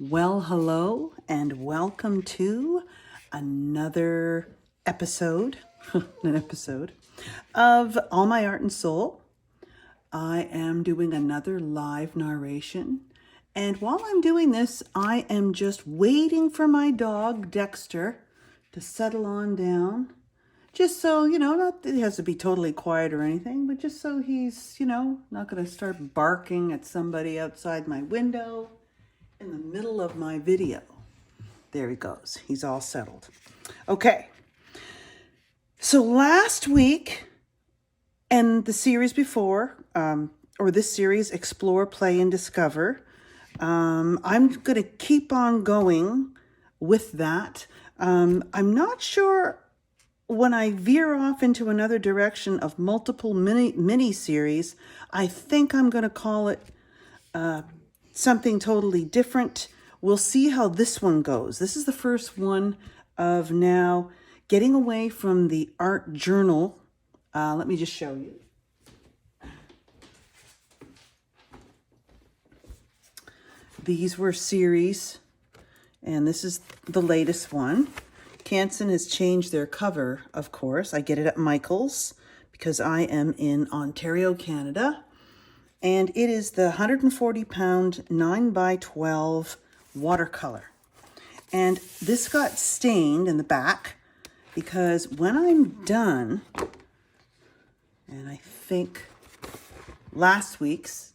Well, hello and welcome to another episode, of All My Art and Soul. I am doing another live narration. And while I'm doing this, I am just waiting for my dog, Dexter, to settle on down. Just so, not that he has to be totally quiet or anything, but just so he's, not going to start barking at somebody outside my window in the middle of my video. There he goes. He's all settled. Okay. So last week and the series before, or this series, Explore, Play, and Discover, I'm going to keep on going with that. I'm not sure when I veer off into another direction of multiple mini series, I think I'm going to call it something totally different. We'll see how this one goes. This is the first one of now getting away from the art journal. Let me just show you. These were series, and this is the latest one. Canson has changed their cover, of course. I get it at Michael's because I am in Ontario, Canada. And it is the 140 pound 9x12 watercolor. And this got stained in the back because when I'm done, and I think last week's,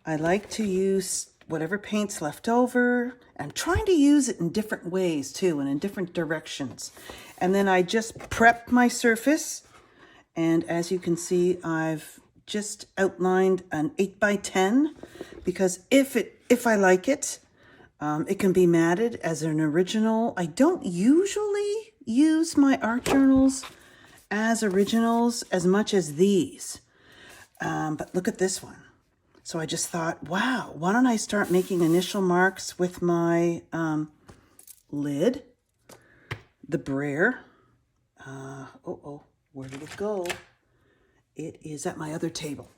I like to use whatever paint's left over. I'm trying to use it in different ways too, and in different directions. And then I just prep my surface. And as you can see, I've just outlined an 8x10 because if I like it, it can be matted as an original. I don't usually use my art journals as originals as much as these. But look at this one. So I just thought, wow, why don't I start making initial marks with my lid, the brayer. Where did it go? It is at my other table.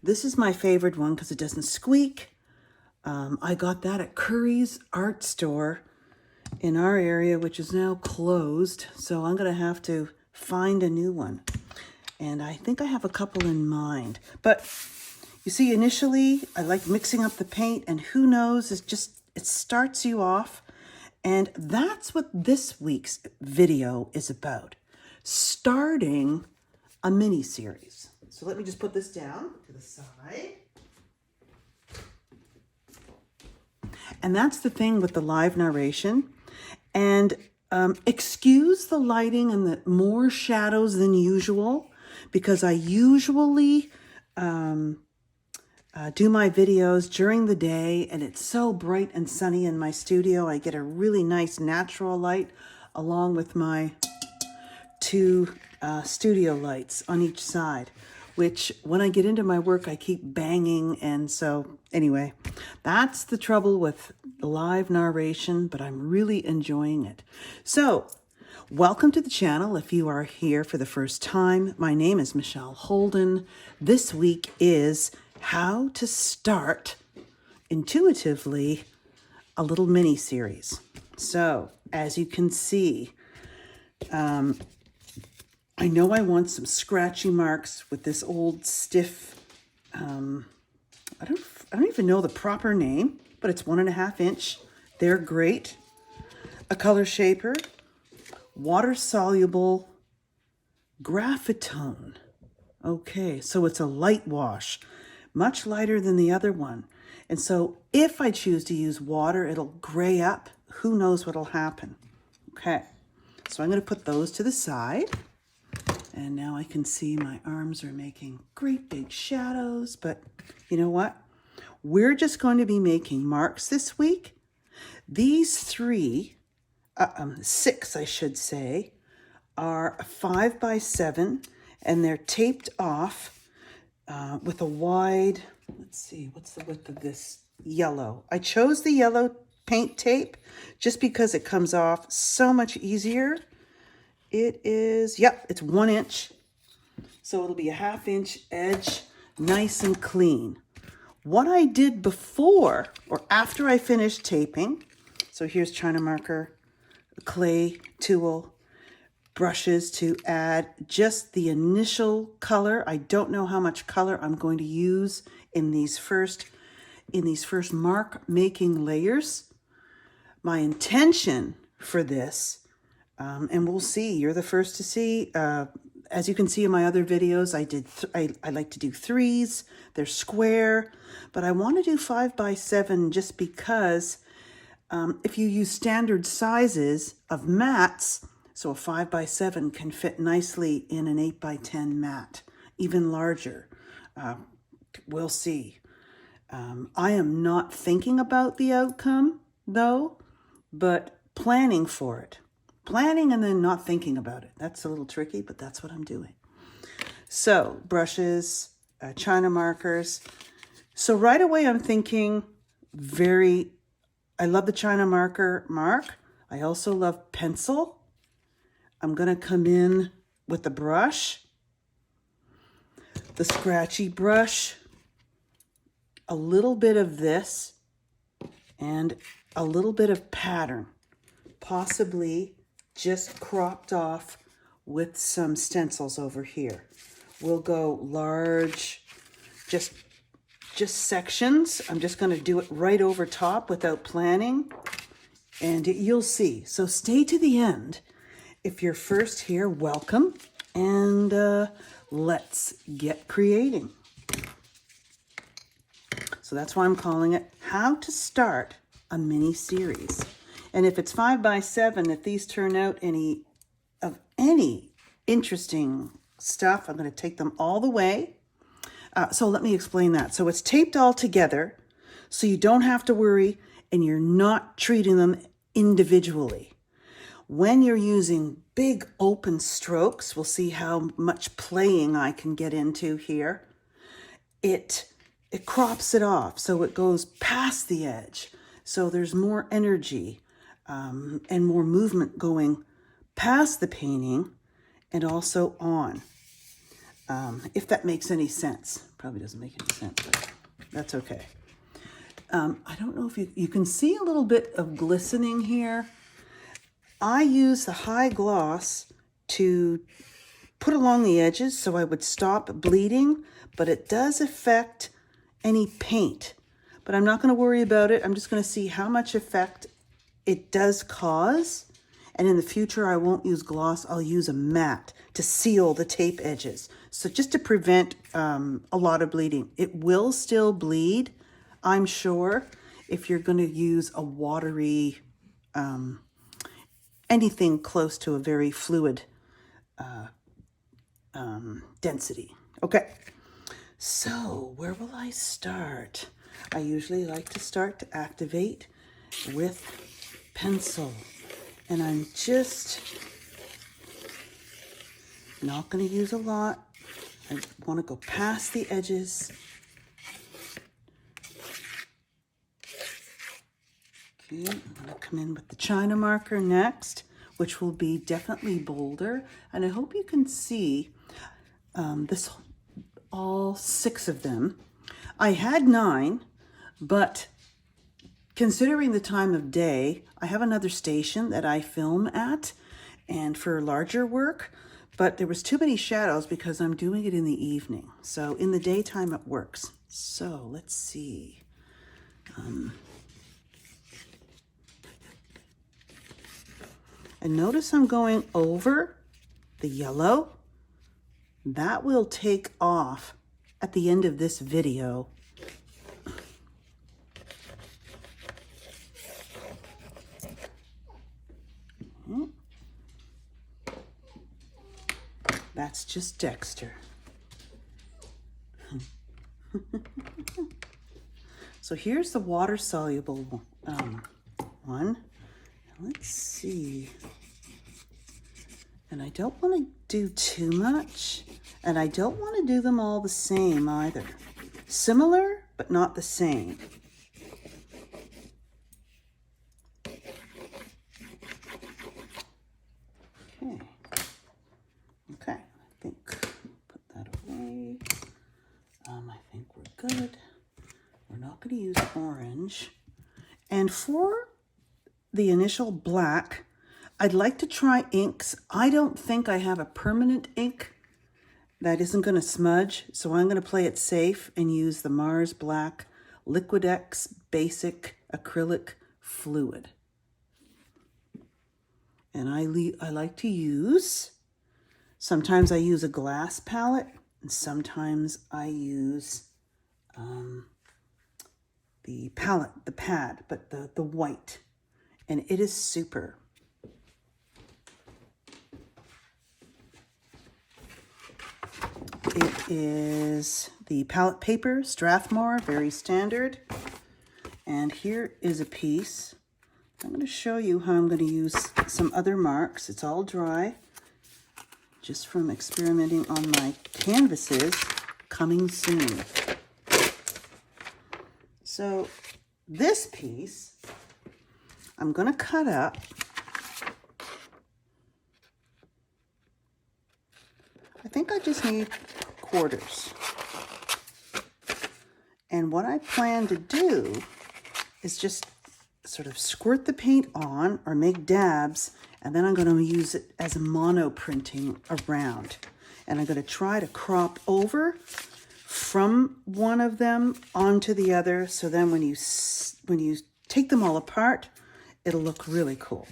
This is my favorite one because it doesn't squeak. I got that at Curry's art store in our area, which is now closed. So I'm going to have to find a new one. And I think I have a couple in mind. But you see, initially, I like mixing up the paint. And who knows, it starts you off. And that's what this week's video is about. Starting a mini series. So let me just put this down to the side. And that's the thing with the live narration. And excuse the lighting and the more shadows than usual, because I usually do my videos during the day and it's so bright and sunny in my studio. I get a really nice natural light along with my two studio lights on each side, which when I get into my work, I keep banging. And so anyway, that's the trouble with live narration, but I'm really enjoying it. So welcome to the channel. If you are here for the first time, my name is Michelle Holden. This week is how to start intuitively a little mini series. So as you can see, I know I want some scratchy marks with this old stiff, I don't even know the proper name, but it's 1.5 inch. They're great. A color shaper, water soluble graphitone. Okay, so it's a light wash, much lighter than the other one. And so if I choose to use water, it'll gray up. Who knows what'll happen? Okay, so I'm going to put those to the side. And now I can see my arms are making great big shadows. But you know what? We're just going to be making marks this week. These six, I should say, are 5x7, and they're taped off with a wide, let's see, what's the width of this? Yellow. I chose the yellow paint tape just because it comes off so much easier. It is, it's 1 inch. So it'll be a 1/2 inch edge, nice and clean. what I did before or after I finished taping. So here's China marker, clay tool, brushes to add just the initial color. I don't know how much color I'm going to use in these first mark making layers. My intention for this, and we'll see, you're the first to see, as you can see in my other videos, I like to do 3s. They're square, but I want to do 5 by 7 just because if you use standard sizes of mats, so a 5 by 7 can fit nicely in an 8 by 10 mat, even larger. We'll see. I am not thinking about the outcome though, but planning for it. Planning and then not thinking about it. That's a little tricky, but that's what I'm doing. So brushes, China markers. So right away I'm thinking I love the China marker mark. I also love pencil. I'm going to come in with the brush, the scratchy brush, a little bit of this, and a little bit of pattern, possibly just cropped off with some stencils over here. We'll go large, just sections. I'm just going to do it right over top without planning, and you'll see. So stay to the end. If you're first here, welcome, and let's get creating. So that's why I'm calling it How to Start a Mini Series. And if it's 5 by 7, if these turn out any interesting stuff, I'm going to take them all the way. So let me explain that. So it's taped all together, so you don't have to worry, and you're not treating them individually. When you're using big open strokes, we'll see how much playing I can get into here. It crops it off, so it goes past the edge. So there's more energy and more movement going past the painting and also on. If that makes any sense. Probably doesn't make any sense, but that's okay. I don't know if you can see a little bit of glistening here. I use the high gloss to put along the edges so I would stop bleeding, but it does affect any paint. But I'm not going to worry about it. I'm just going to see how much effect it does cause. And in the future, I won't use gloss. I'll use a matte to seal the tape edges. So just to prevent a lot of bleeding. It will still bleed, I'm sure, if you're going to use a watery, anything close to a very fluid density. Okay, so where will I start? I usually like to start to activate with pencil. And I'm just not going to use a lot. I want to go past the edges. Okay, I'm going to come in with the China marker next, which will be definitely bolder. And I hope you can see all 6 of them. I had 9, but considering the time of day, I have another station that I film at and for larger work, but there was too many shadows because I'm doing it in the evening. So in the daytime it works. So let's see. And notice I'm going over the yellow. That will take off at the end of this video. That's just Dexter. So here's the water-soluble one. Let's see. And I don't want to do too much, and I don't want to do them all the same either. Similar, but not the same. Okay, I think put that away. I think we're good. not going to use orange. And for the initial black, I'd like to try inks. I don't think I have a permanent ink that isn't going to smudge, so I'm going to play it safe and use the Mars Black Liquid-X Basic Acrylic Fluid. And I like to use, sometimes I use a glass palette, and sometimes I use the palette, the pad, but the white. And it is super. It is the palette paper, Strathmore, very standard. And here is a piece. I'm going to show you how I'm going to use some other marks. It's all dry, just from experimenting on my canvases, coming soon. So this piece, I'm going to cut up. I think I just need quarters. And what I plan to do is just sort of squirt the paint on or make dabs, and then I'm going to use it as a mono printing around. And I'm going to try to crop over from one of them onto the other, so then when you take them all apart, it'll look really cool.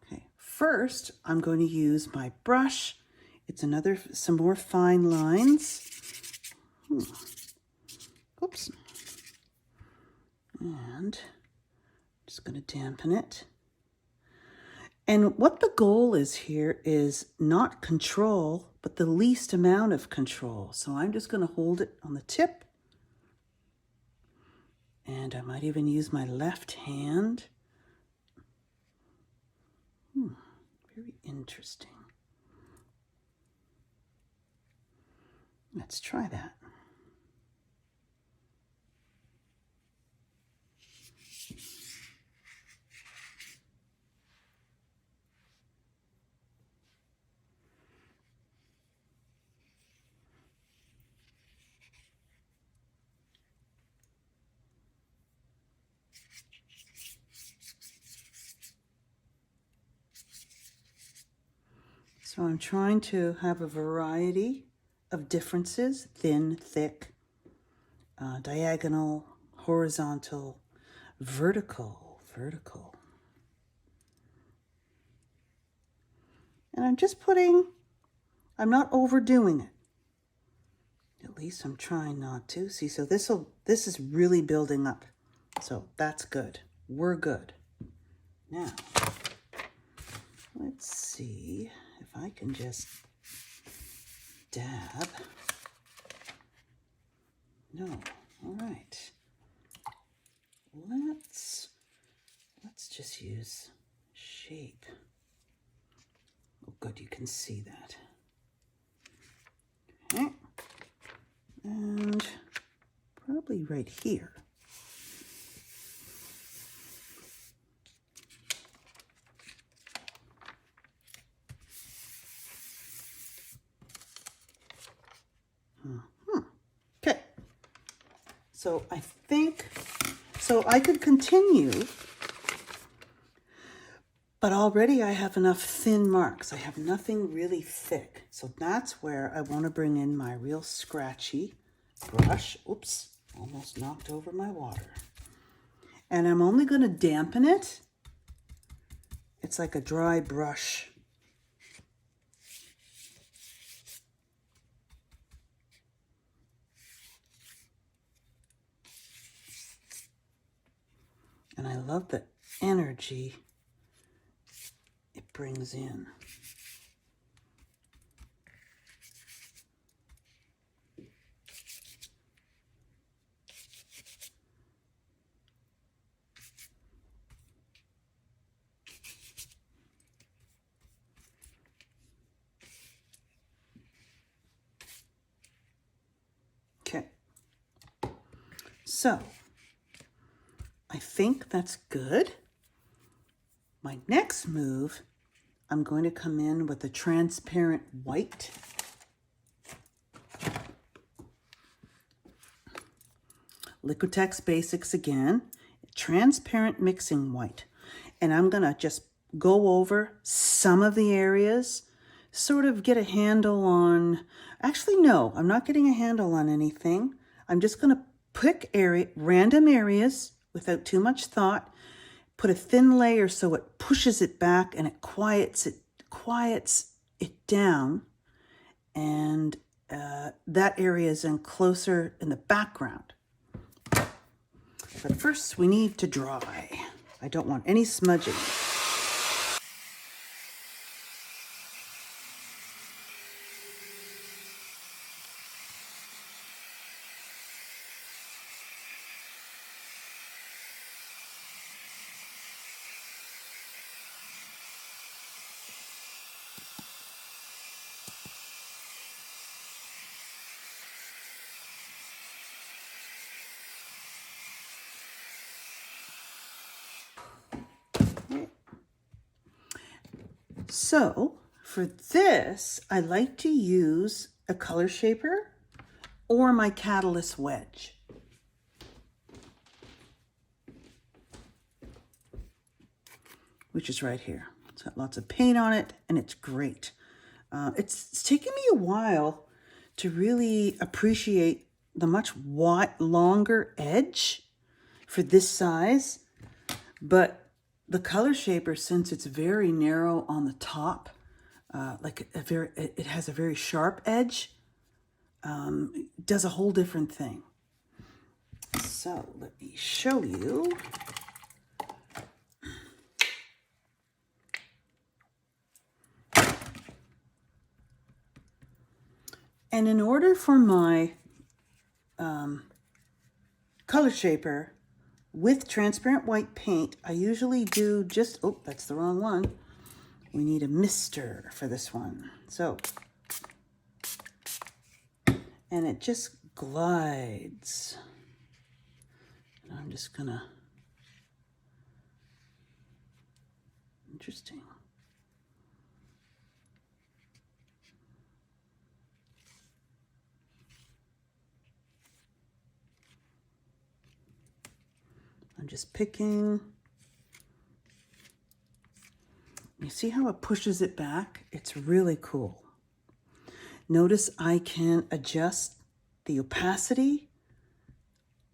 Okay, first I'm going to use my brush. It's some more fine lines. Oops. And I'm just going to dampen it. And what the goal is here is not control, but the least amount of control. So I'm just going to hold it on the tip. And I might even use my left hand. Very interesting. Let's try that. So I'm trying to have a variety of differences: thin, thick, diagonal, horizontal, vertical. And I'm not overdoing it. At least I'm trying not to. See, so this is really building up. So that's good. We're good. Now, let's see if I can just dab. No, all right. Let's just use shape. Oh, good, you can see that. Okay. And probably right here. Okay. So I think, I could continue, but already I have enough thin marks. I have nothing really thick. So that's where I want to bring in my real scratchy brush. Oops, almost knocked over my water. And I'm only going to dampen it. It's like a dry brush. And I love the energy it brings in. Okay. So I think that's good. My next move, I'm going to come in with a transparent white. Liquitex Basics again, transparent mixing white. And I'm going to just go over some of the areas, sort of get a handle on, actually no, I'm not getting a handle on anything. I'm just going to pick random areas without too much thought, put a thin layer so it pushes it back and it quiets it down, and that area is in closer in the background. But first we need to dry. I don't want any smudging. So for this, I like to use a color shaper or my catalyst wedge. Which is right here. It's got lots of paint on it and it's great. It's taken me a while to really appreciate the much longer edge for this size, but the color shaper, since it's very narrow on the top, it has a very sharp edge, does a whole different thing. So let me show you. And in order for my color shaper with transparent white paint, I usually do just, oh, that's the wrong one. We need a mister for this one. So, and it just glides. And I'm just gonna, interesting. I'm just picking. You see how it pushes it back? It's really cool. Notice I can adjust the opacity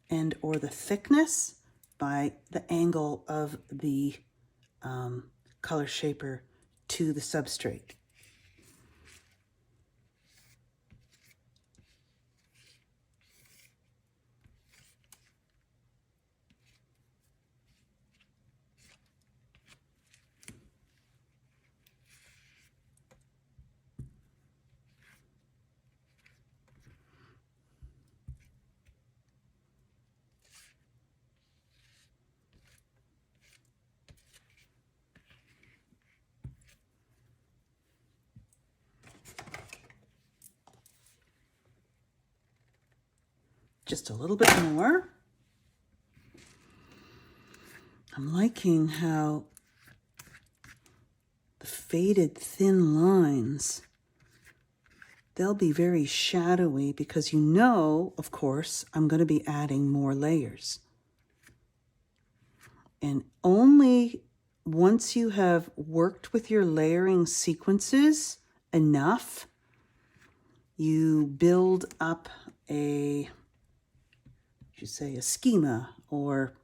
and or the thickness by the angle of the color shaper to the substrate. Just a little bit more. I'm liking how the faded thin lines, they'll be very shadowy because you know, of course, I'm going to be adding more layers. And only once you have worked with your layering sequences enough, you build up a schema, or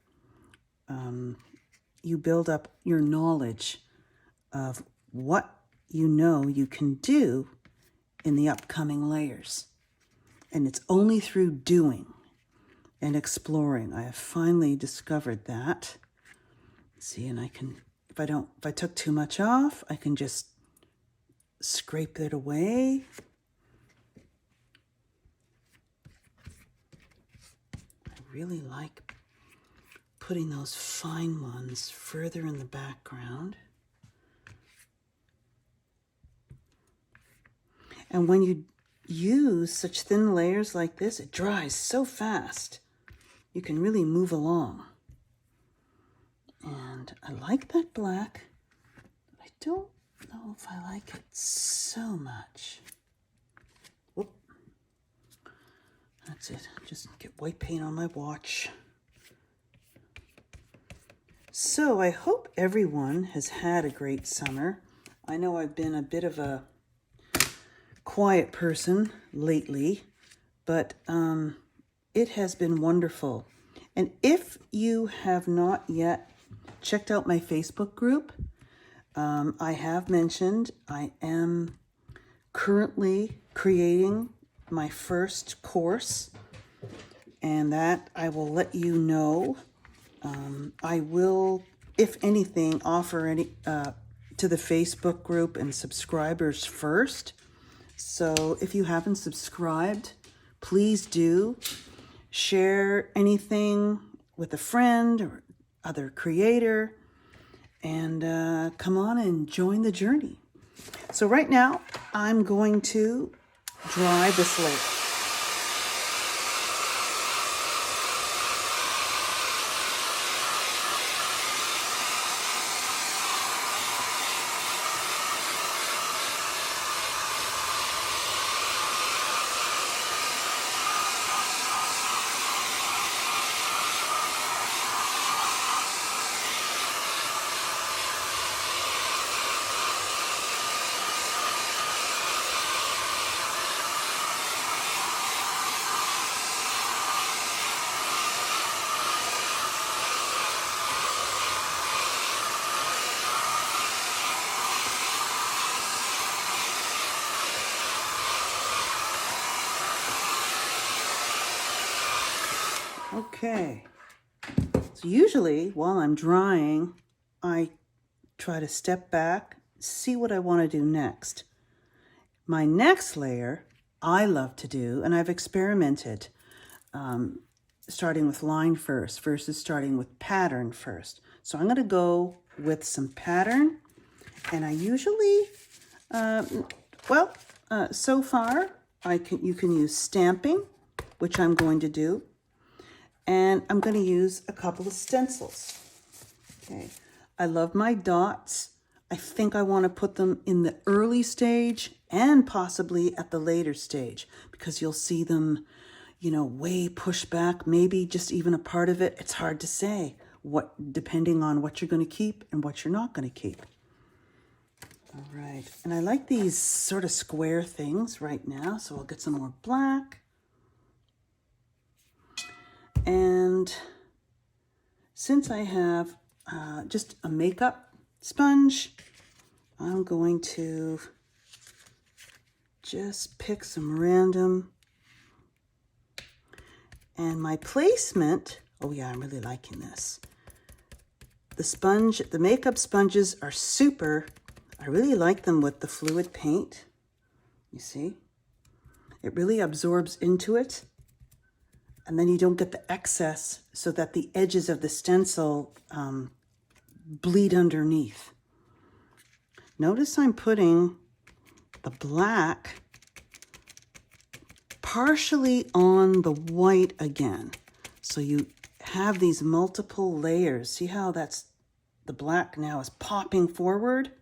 you build up your knowledge of what you know you can do in the upcoming layers. And it's only through doing and exploring. I have finally discovered that. See, and I can, if I took too much off, I can just scrape it away. I really like putting those fine ones further in the background. And when you use such thin layers like this, it dries so fast. You can really move along. And I like that black. I don't know if I like it so much. Whoop. That's it. Just get white paint on my watch. So I hope everyone has had a great summer. I know I've been a bit of a quiet person lately, but it has been wonderful. And if you have not yet checked out my Facebook group, I have mentioned I am currently creating my first course, and that I will let you know. I will, if anything, offer any to the Facebook group and subscribers first. So if you haven't subscribed, please do. Share anything with a friend or other creator, and come on and join the journey. So right now, I'm going to dry this layer. Okay, so usually while I'm drying, I try to step back, see what I want to do next. My next layer, I love to do, and I've experimented, starting with line first versus starting with pattern first. So I'm going to go with some pattern, and I usually, so far, you can use stamping, which I'm going to do. And I'm going to use a couple of stencils. Okay, I love my dots. I think I want to put them in the early stage and possibly at the later stage, because you'll see them, way pushed back, maybe just even a part of it. It's hard to say depending on what you're going to keep and what you're not going to keep. All right, and I like these sort of square things right now, so I'll get some more black. And since I have just a makeup sponge, I'm going to just pick some random. And my placement, oh yeah, I'm really liking this. The makeup sponges are super. I really like them with the fluid paint. You see? It really absorbs into it. And then you don't get the excess, so that the edges of the stencil bleed underneath. Notice I'm putting the black partially on the white again. So you have these multiple layers. See how the black now is popping forward?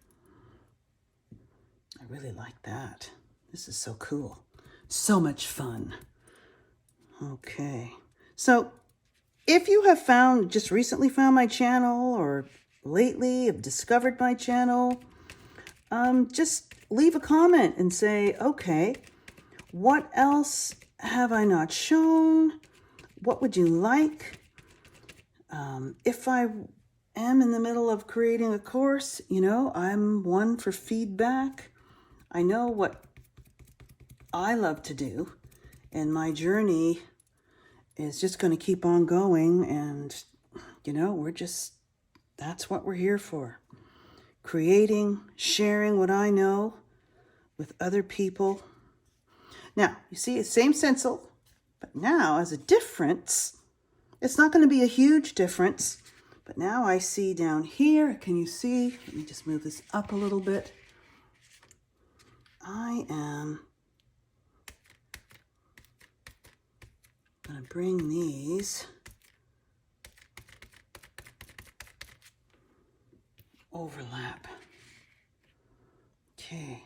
I really like that. This is so cool. So much fun. Okay, so if you have just recently found my channel, or lately have discovered my channel, just leave a comment and say, okay, what else have I not shown? What would you like? If I am in the middle of creating a course, I'm one for feedback. I know what I love to do. And my journey is just going to keep on going. And, that's what we're here for. Creating, sharing what I know with other people. Now, you see, it's same stencil, but now as a difference, it's not going to be a huge difference. But now I see down here, can you see? Let me just move this up a little bit. I am going to bring these overlap. Okay.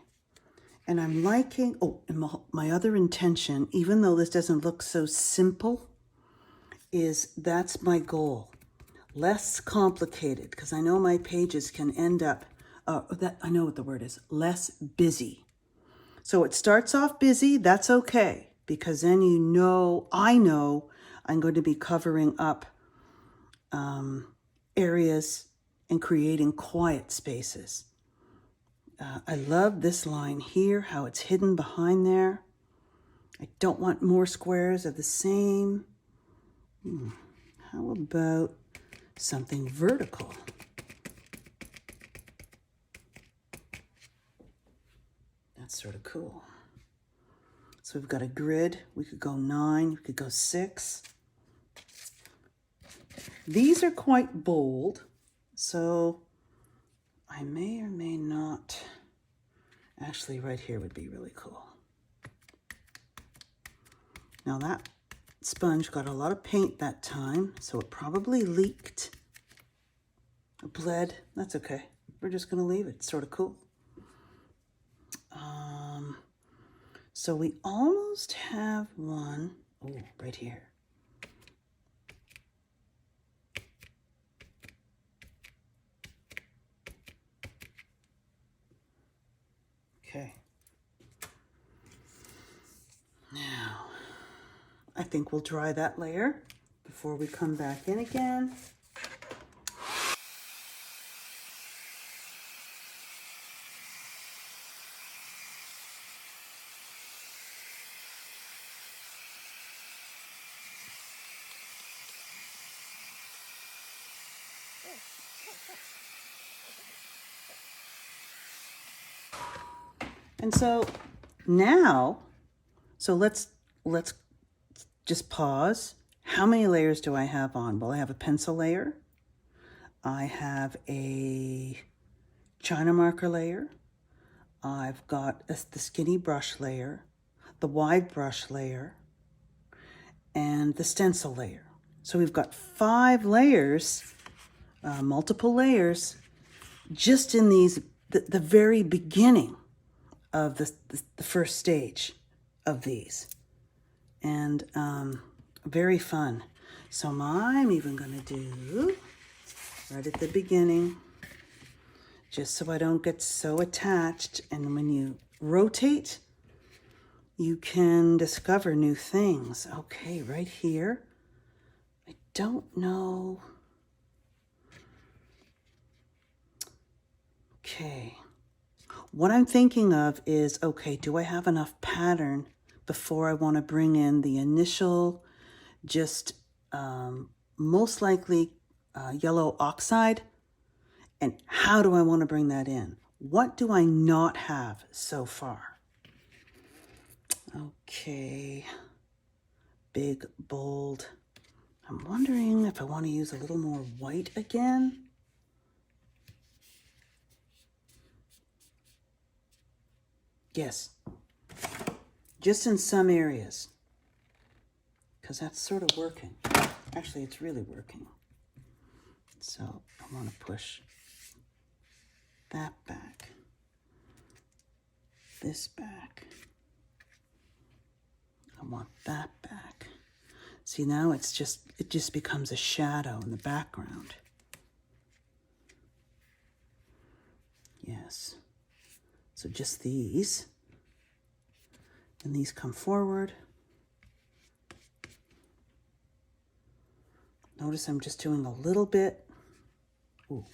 And I'm liking, oh, and my other intention, even though this doesn't look so simple, is that's my goal. Less complicated, because I know my pages can end up, I know what the word is, less busy. So it starts off busy, that's okay, because then I know I'm going to be covering up areas and creating quiet spaces. I love this line here, how it's hidden behind there. I don't want more squares of the same. How about something vertical? That's sort of cool. So we've got a grid. We could go 9, we could go 6. These are quite bold, so I may or may not. Actually, right here would be really cool. Now that sponge got a lot of paint that time, so it probably leaked, bled. That's okay. We're just going to leave it. It's sort of cool. So we almost have one. Oh, right here. Okay. Now, I think we'll dry that layer before we come back in again. And so now, let's just pause. How many layers do I have on? Well, I have a pencil layer. I have a China marker layer. I've got the skinny brush layer, the wide brush layer, and the stencil layer. So we've got 5 layers, multiple layers, just in the very beginning of the first stage of these. And very fun. So I'm even going to do, right at the beginning, just so I don't get so attached. And when you rotate, you can discover new things. Okay, right here. I don't know. Okay. What I'm thinking of is, okay, do I have enough pattern before I want to bring in the initial, just most likely yellow oxide? And how do I want to bring that in? What do I not have so far? Okay, big, bold. I'm wondering if I want to use a little more white again. Yes, just in some areas, because that's sort of working. Actually, it's really working. So I want to push that back, this back. I want that back. See, now it just becomes a shadow in the background. Yes. So just these, and these come forward. Notice I'm just doing a little bit. Ooh.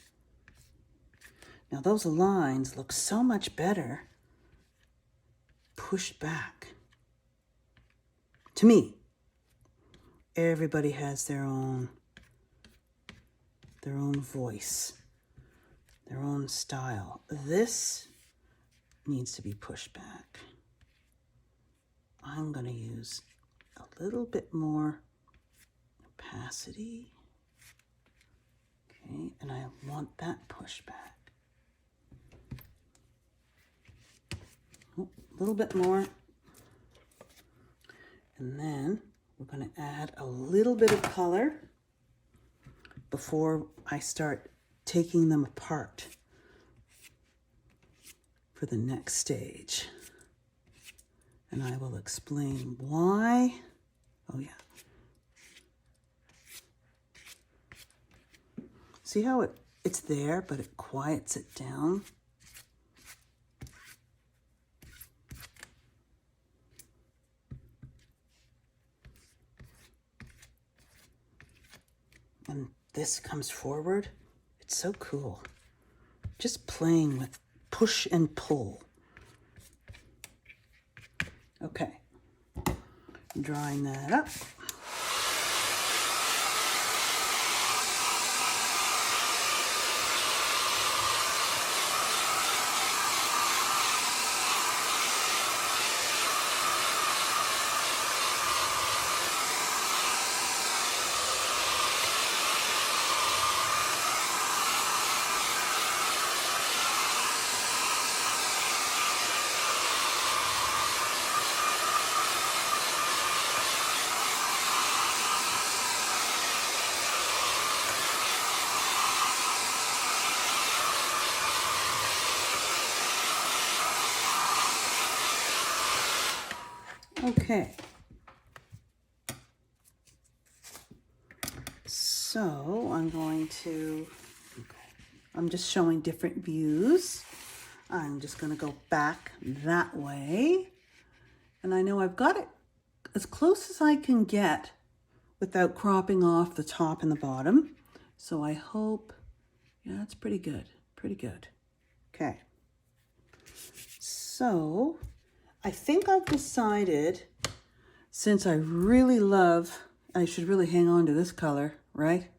Now those lines look so much better pushed back. To me, everybody has their own voice, their own style. This needs to be pushed back. I'm going to use a little bit more opacity. Okay, and I want that pushed back. Oh, a little bit more. And then we're going to add a little bit of color before I start taking them apart. for the next stage. And I will explain why. Oh yeah. See how it's there, but it quiets it down? And this comes forward. It's so cool. Just playing with push and pull. Okay, drawing that up. Okay, so I'm just showing different views. I'm just going to go back that way. And I know I've got it as close as I can get without cropping off the top and the bottom. So I hope, yeah, that's pretty good, pretty good. Okay, so I think I've decided, since I really love, I should really hang on to this color, right?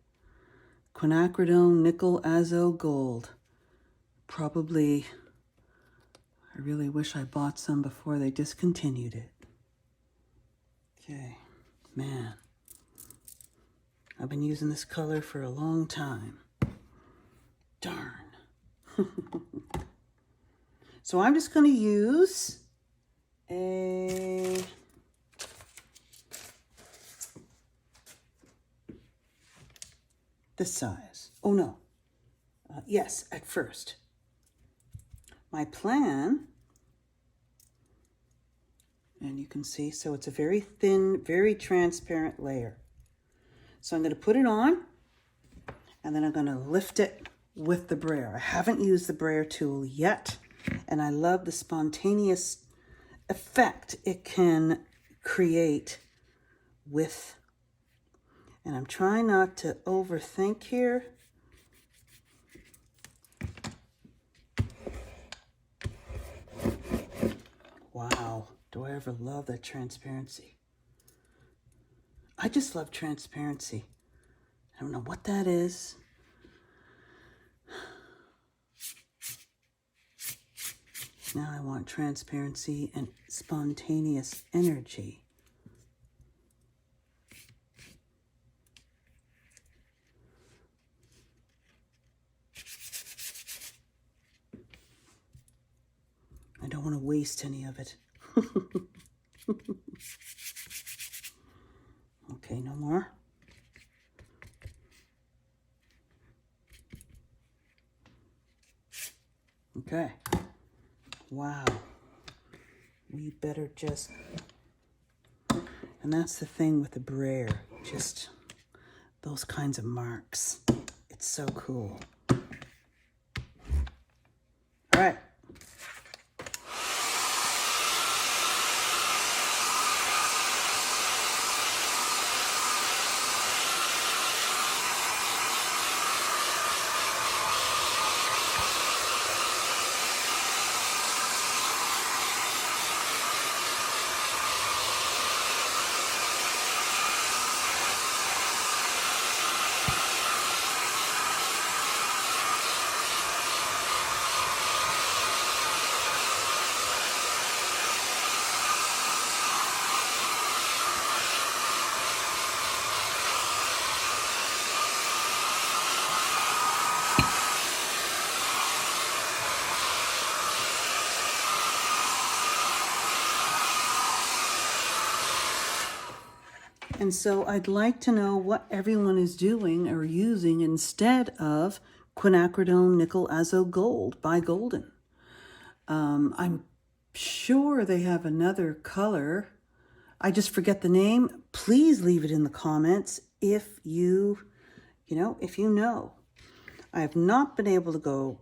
Quinacridone Nickel Azo Gold. Probably, I really wish I bought some before they discontinued it. Okay, man. I've been using this color for a long time. Darn. So I'm just going to use this size. Oh no. Yes, at first. My plan, and you can see, so it's a very thin, very transparent layer. So I'm going to put it on, and then I'm going to lift it with the brayer. I haven't used the brayer tool yet, and I love the spontaneous effect it can create with, and I'm trying not to overthink here. Wow, do I ever love that transparency? I just love transparency. I don't know what that is. Now I want transparency and spontaneous energy. I don't want to waste any of it. Okay, no more. Okay. Wow. We better just... And that's the thing with the brayer. Just those kinds of marks. It's so cool. All right. And so I'd like to know what everyone is doing or using instead of Quinacridone Nickel Azo Gold by Golden. I'm sure they have another color. I just forget the name. Please leave it in the comments if you know. I have not been able to go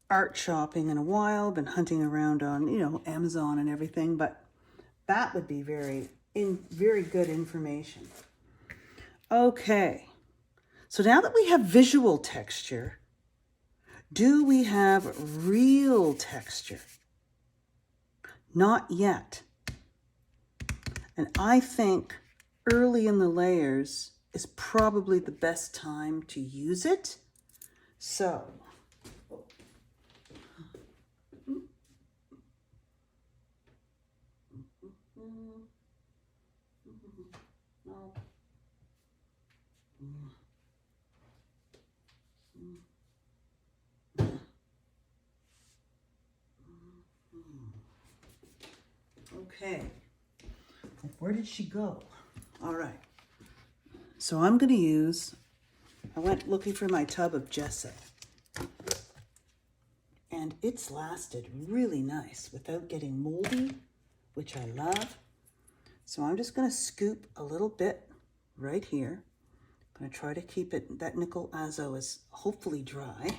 art shopping in a while, been hunting around on, Amazon and everything, but that would be very good information. Okay, so now that we have visual texture, do we have real texture? Not yet. And I think early in the layers is probably the best time to use it. So, okay, where did she go? All right, so I'm going to use, I went looking for my tub of gesso, and it's lasted really nice without getting moldy, which I love. So I'm just going to scoop a little bit right here. I'm going to try to keep it, that nickel azo is hopefully dry.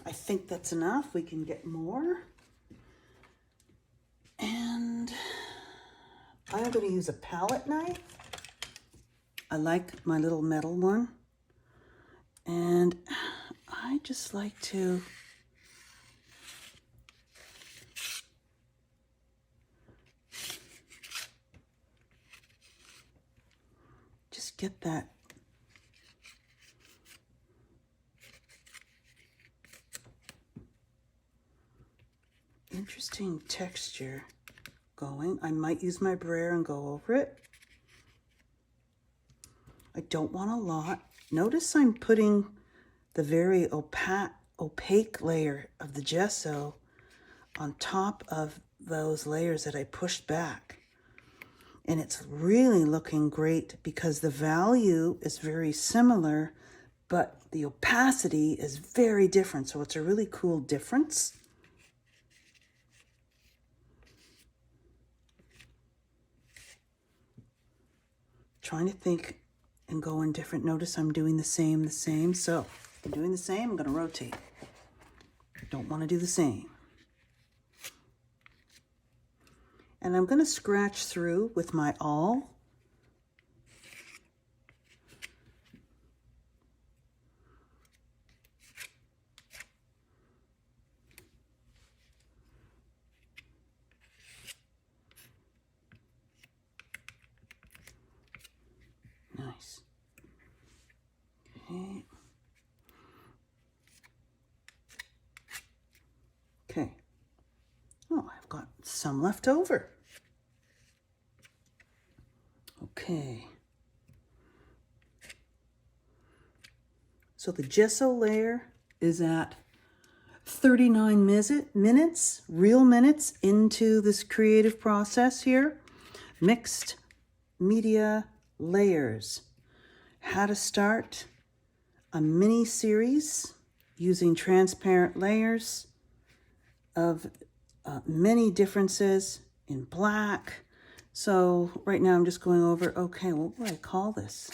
I think that's enough. We can get more. And I'm going to use a palette knife. I like my little metal one. And I just like to just get that interesting texture going. I might use my brayer and go over it. I don't want a lot. Notice I'm putting the very opaque layer of the gesso on top of those layers that I pushed back. And it's really looking great because the value is very similar, but the opacity is very different. So it's a really cool difference. Trying to think and go in different. Notice I'm doing the same. So I'm doing the same, I'm going to rotate. Don't want to do the same. And I'm going to scratch through with my awl. Nice. Okay. Okay. Oh, I've got some left over. Okay. So the gesso layer is at 39 minutes, real minutes into this creative process here. Mixed media layers. How to start a mini series using transparent layers of many differences in black. So right now I'm just going over, okay, what will I call this?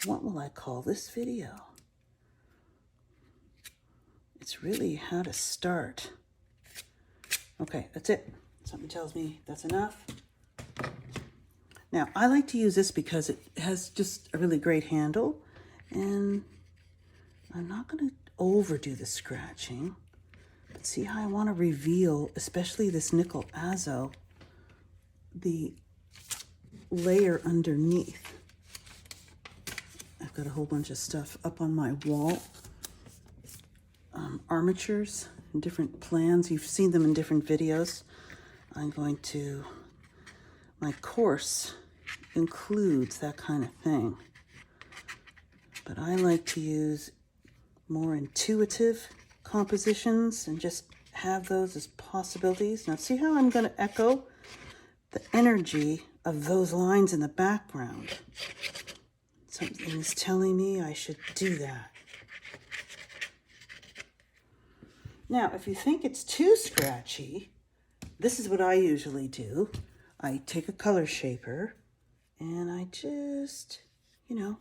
What will I call this video? It's really how to start. Okay, that's it. Something tells me that's enough. Now, I like to use this because it has just a really great handle, and I'm not going to overdo the scratching, but see how I want to reveal, especially this nickel azo, the layer underneath. I've got a whole bunch of stuff up on my wall. Armatures and different plans. You've seen them in different videos. My course includes that kind of thing. But I like to use more intuitive compositions and just have those as possibilities. Now see how I'm going to echo the energy of those lines in the background. Something is telling me I should do that. Now, if you think it's too scratchy, this is what I usually do. I take a color shaper and I just, you know,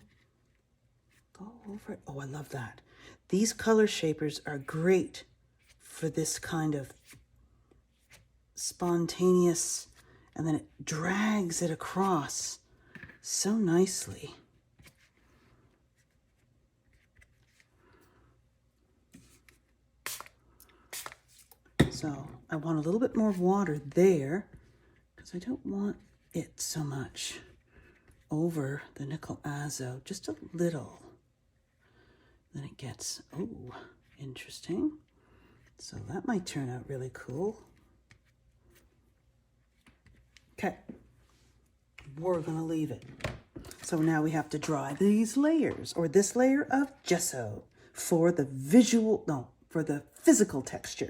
go over it. Oh, I love that. These color shapers are great for this kind of spontaneous, and then it drags it across so nicely. So I want a little bit more water there because I don't want it so much over the nickel azo, just a little. Then it gets, oh, interesting. So that might turn out really cool. Okay, we're gonna leave it. So now we have to dry these layers, or this layer of gesso, for the for the physical texture.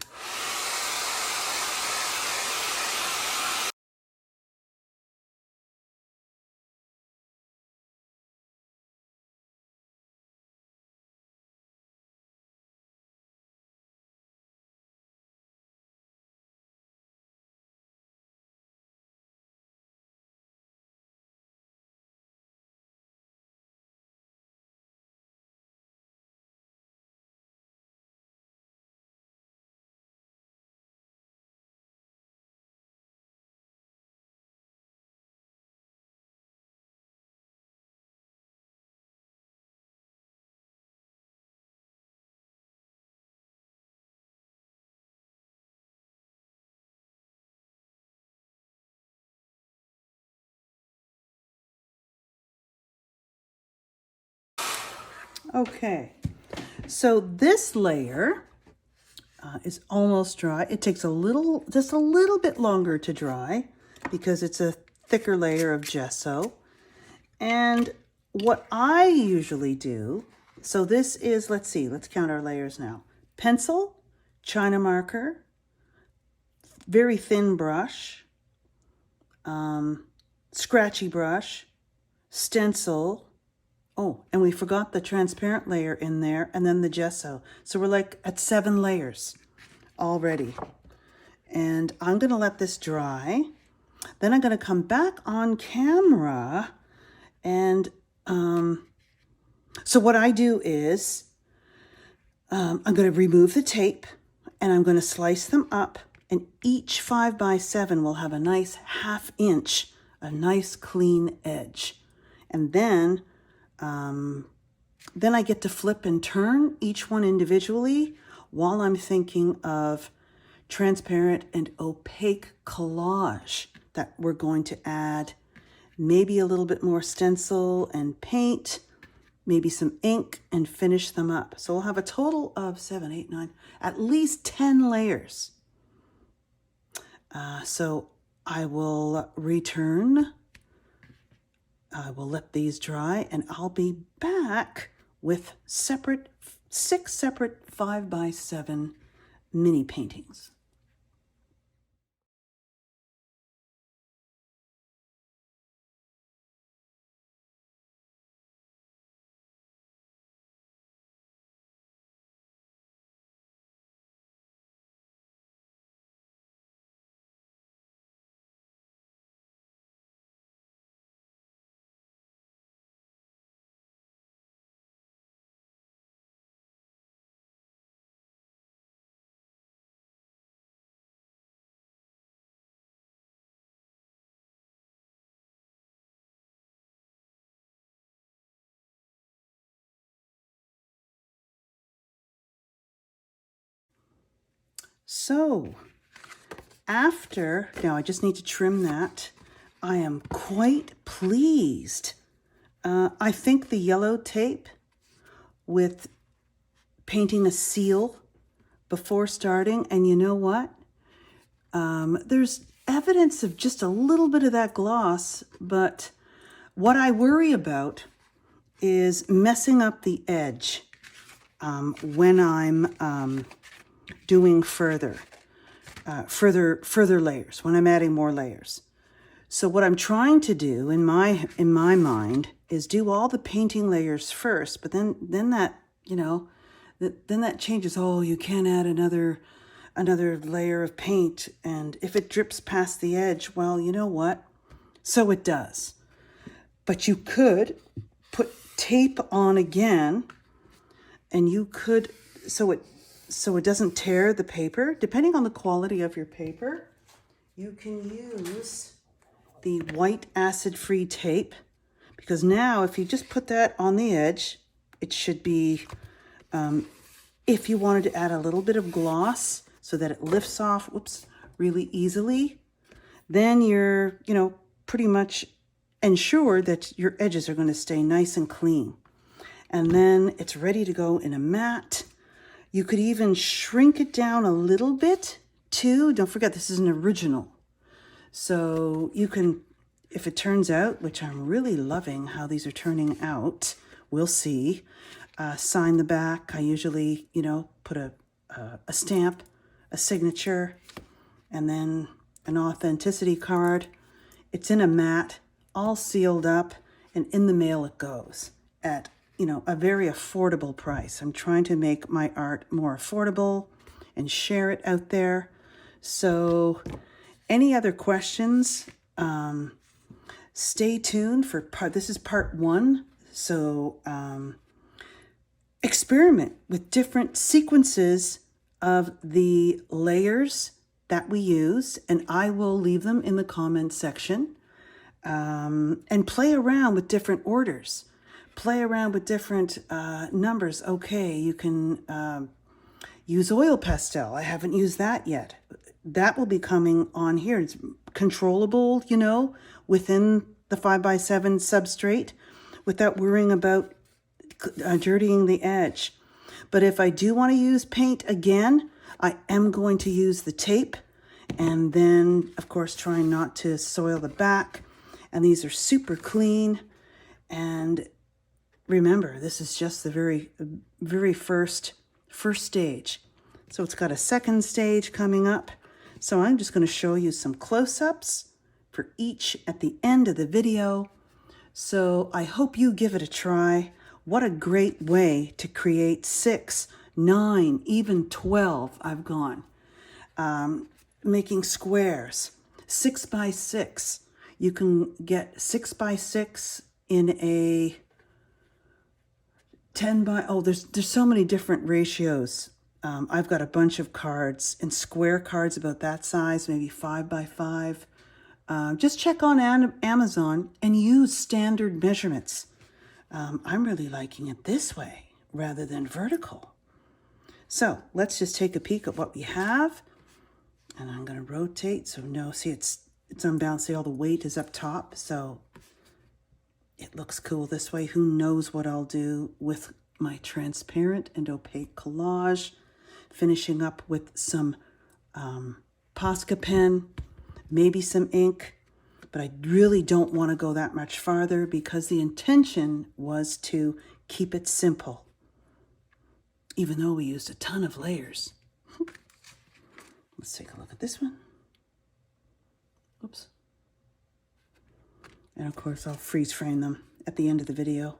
Okay, so this layer is almost dry. It takes just a little bit longer to dry because it's a thicker layer of gesso. And what I usually do, so this is, let's count our layers now. Pencil, China marker, very thin brush, scratchy brush, stencil. Oh, and we forgot the transparent layer in there, and then the gesso. So we're like at 7 layers already. And I'm going to let this dry. Then I'm going to come back on camera. And so what I do is I'm going to remove the tape, and I'm going to slice them up. And each 5x7 will have a nice 1/2 inch, a nice clean edge. And then I get to flip and turn each one individually while I'm thinking of transparent and opaque collage that we're going to add. Maybe a little bit more stencil and paint, maybe some ink, and finish them up. So we'll have a total of 7, 8, 9, at least 10 layers. So I will return. I will let these dry, and I'll be back with 6 separate 5x7 mini paintings. So now I just need to trim that. I am quite pleased. I think the yellow tape with painting a seal before starting, and you know what? There's evidence of just a little bit of that gloss, but what I worry about is messing up the edge when I'm doing further layers, when I'm adding more layers. So what I'm trying to do in my mind is do all the painting layers first, but then then that changes. Oh, you can't add another layer of paint, and if it drips past the edge, well, you know what? So it does. But you could put tape on again, and you could, so it doesn't tear the paper. Depending on the quality of your paper, you can use the white acid-free tape, because now if you just put that on the edge, it should be, if you wanted to add a little bit of gloss so that it lifts off, really easily, then you're, pretty much ensured that your edges are going to stay nice and clean. And then it's ready to go in a mat. You could even shrink it down a little bit too. Don't forget, this is an original. So you can, if it turns out, which I'm really loving how these are turning out, we'll see. Sign the back. I usually, put a stamp, a signature, and then an authenticity card. It's in a mat, all sealed up, and in the mail it goes at, a very affordable price. I'm trying to make my art more affordable and share it out there. So any other questions, stay tuned for this is part 1. So experiment with different sequences of the layers that we use, and I will leave them in the comments section, and play around with different orders. Play around with different numbers. Okay, you can use oil pastel. I haven't used that yet. That will be coming on here. It's controllable, within the 5x7 substrate without worrying about dirtying the edge. But if I do want to use paint again, I am going to use the tape, and then, of course, trying not to soil the back. And these are super clean. And remember, this is just the very first stage. So it's got a second stage coming up. So I'm just going to show you some close-ups for each at the end of the video. So I hope you give it a try. What a great way to create 6, 9, even 12 I've gone. Making squares, 6x6. You can get 6x6 in a 10 by, there's so many different ratios. I've got a bunch of cards and square cards about that size, maybe 5x5. Just check on Amazon and use standard measurements. I'm really liking it this way rather than vertical. So let's just take a peek at what we have. And I'm going to rotate. So see, it's unbalanced. See, all the weight is up top. So it looks cool this way. Who knows what I'll do with my transparent and opaque collage. Finishing up with some Posca pen, maybe some ink. But I really don't want to go that much farther because the intention was to keep it simple, even though we used a ton of layers. Let's take a look at this one. Oops. And of course, I'll freeze frame them at the end of the video.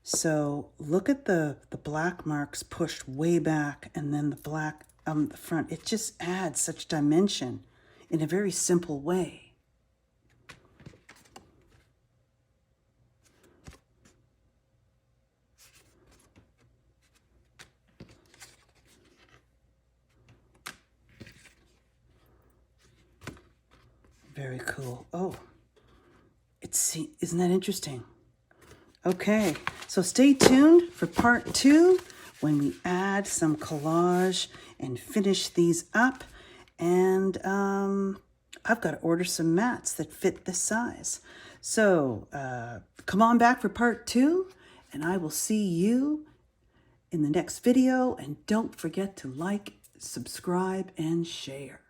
So look at the black marks pushed way back, and then the black on the front. It just adds such dimension in a very simple way. Very cool. Oh, isn't that interesting? Okay, so stay tuned for part 2 when we add some collage and finish these up. And I've got to order some mats that fit this size. So come on back for part 2, and I will see you in the next video. And don't forget to like, subscribe, and share.